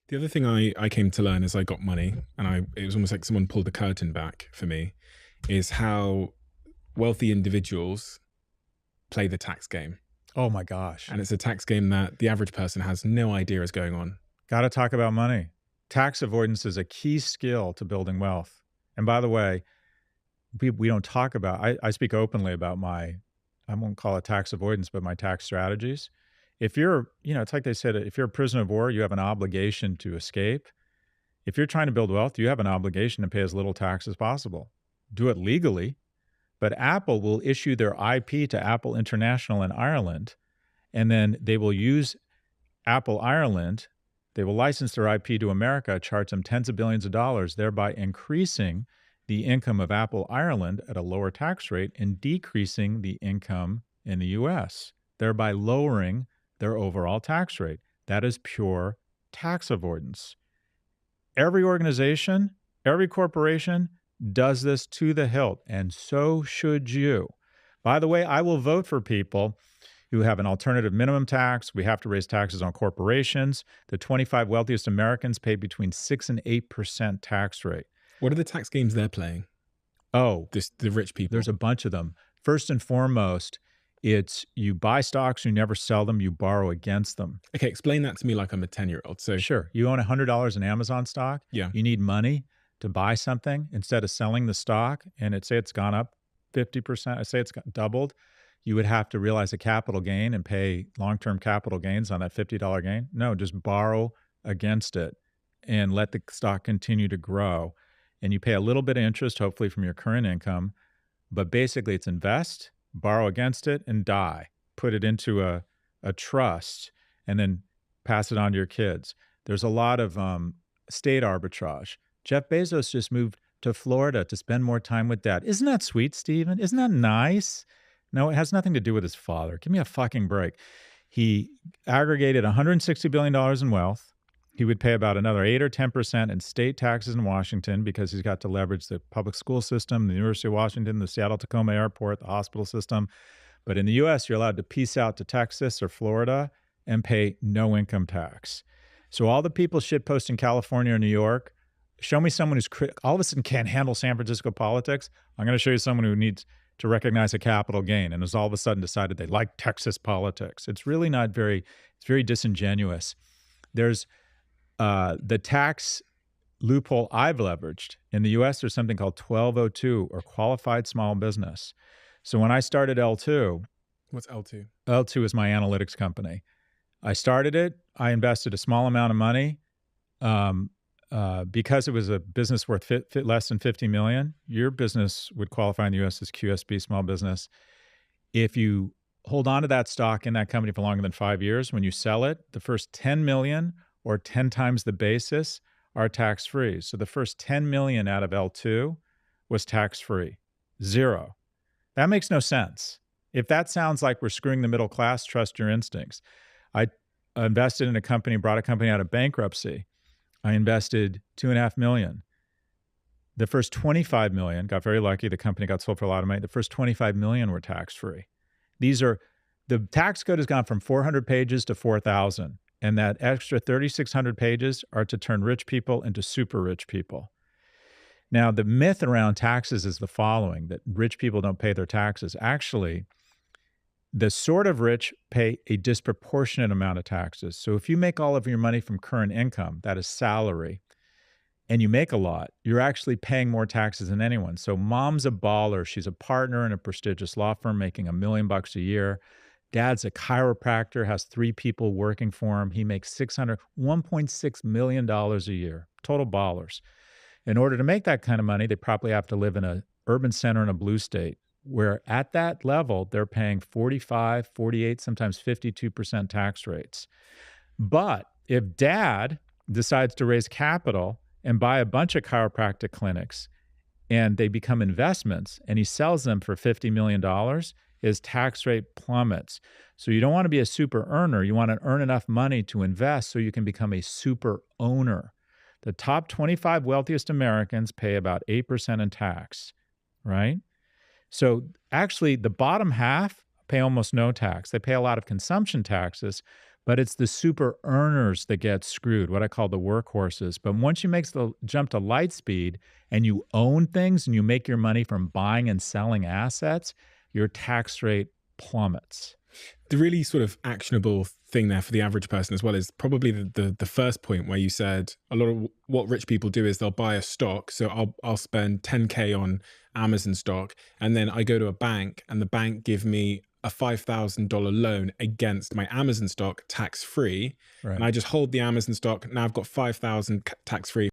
The other thing I came to learn as I got money, and it was almost like someone pulled the curtain back for me, is how wealthy individuals play the tax game. Oh my gosh. And it's a tax game that the average person has no idea is going on. Got to talk about money. Tax avoidance is a key skill to building wealth. And by the way, we don't talk about, I speak openly about I won't call it tax avoidance, but my tax strategies. If you're, it's like they said, if you're a prisoner of war, you have an obligation to escape. If you're trying to build wealth, you have an obligation to pay as little tax as possible. Do it legally, but Apple will issue their IP to Apple International in Ireland, and then they will use Apple Ireland. They will license their IP to America, charge them tens of billions of dollars, thereby increasing the income of Apple Ireland at a lower tax rate and decreasing the income in the US, thereby lowering their overall tax rate. That is pure tax avoidance. Every organization, every corporation does this to the hilt, and so should you. By the way, I will vote for people who have an alternative minimum tax. We have to raise taxes on corporations. The 25 wealthiest Americans pay between 6 and 8% tax rate. What are the tax games they're playing? Oh, The rich there's people. a bunch of them. First and foremost, it's you buy stocks, you never sell them, you borrow against them. Okay, explain that to me like I'm a 10-year-old. So, Sure, you own $100 in Amazon stock, yeah. you need money to buy something instead of selling the stock, and say it's gone up 50%, I say it's got doubled, you would have to realize a capital gain and pay long-term capital gains on that $50 gain. No, just borrow against it and let the stock continue to grow. And you pay a little bit of interest, hopefully from your current income, but basically it's invest, borrow against it, and die. Put it into a trust and then pass it on to your kids. There's a lot of state arbitrage. Jeff Bezos just moved to Florida to spend more time with dad. Isn't that sweet, Stephen? Isn't that nice? No, it has nothing to do with his father. Give me a fucking break. He aggregated $160 billion dollars in wealth. He would pay about another 8 or 10% in state taxes in Washington because he's got to leverage the public school system, the University of Washington, the Seattle Tacoma Airport, the hospital system. But in the US, you're allowed to piece out to Texas or Florida and pay no income tax. So all the people shitpost in California or New York, show me someone who's all of a sudden can't handle San Francisco politics. I'm going to show you someone who needs to recognize a capital gain and has all of a sudden decided they like Texas politics. It's really not it's very disingenuous. There's the tax loophole I've leveraged. In the US, there's something called 1202 or qualified small business. So when I started L2, What's L2? L2 is my analytics company. I started it. I invested a small amount of money. Because it was a business worth less than 50 million, your business would qualify in the US as QSB small business. If you hold on to that stock in that company for longer than 5 years, when you sell it, the first 10 million or 10 times the basis are tax-free. So the first 10 million out of L2 was tax-free. Zero. That makes no sense. If that sounds like we're screwing the middle class, trust your instincts. I invested in a company, brought a company out of bankruptcy. I invested $2.5 million. The first 25 million, got very lucky. The company got sold for a lot of money. The first 25 million were tax-free. The tax code has gone from 400 pages to 4,000. And that extra 3,600 pages are to turn rich people into super rich people. Now, the myth around taxes is the following, that rich people don't pay their taxes. Actually, the sort of rich pay a disproportionate amount of taxes. So if you make all of your money from current income, that is salary, and you make a lot, you're actually paying more taxes than anyone. So mom's a baller. She's a partner in a prestigious law firm making $1 million a year. Dad's a chiropractor, has 3 people working for him. He makes $1.6 million a year, total ballers. In order to make that kind of money, they probably have to live in an urban center in a blue state, where at that level, they're paying 45, 48, sometimes 52% tax rates. But if dad decides to raise capital and buy a bunch of chiropractic clinics and they become investments and he sells them for $50 million, his tax rate plummets. So you don't want to be a super earner. You want to earn enough money to invest so you can become a super owner. The top 25 wealthiest Americans pay about 8% in tax, right? So actually, the bottom half pay almost no tax. They pay a lot of consumption taxes, but it's the super earners that get screwed, what I call the workhorses. But once you make the jump to light speed and you own things and you make your money from buying and selling assets, your tax rate plummets. The really sort of actionable thing there for the average person as well is probably the first point where you said a lot of what rich people do is they'll buy a stock. So I'll spend 10K on Amazon stock, and then I go to a bank and the bank give me a $5,000 loan against my Amazon stock tax free. And Right. I just hold the Amazon stock. Now I've got 5,000 tax free.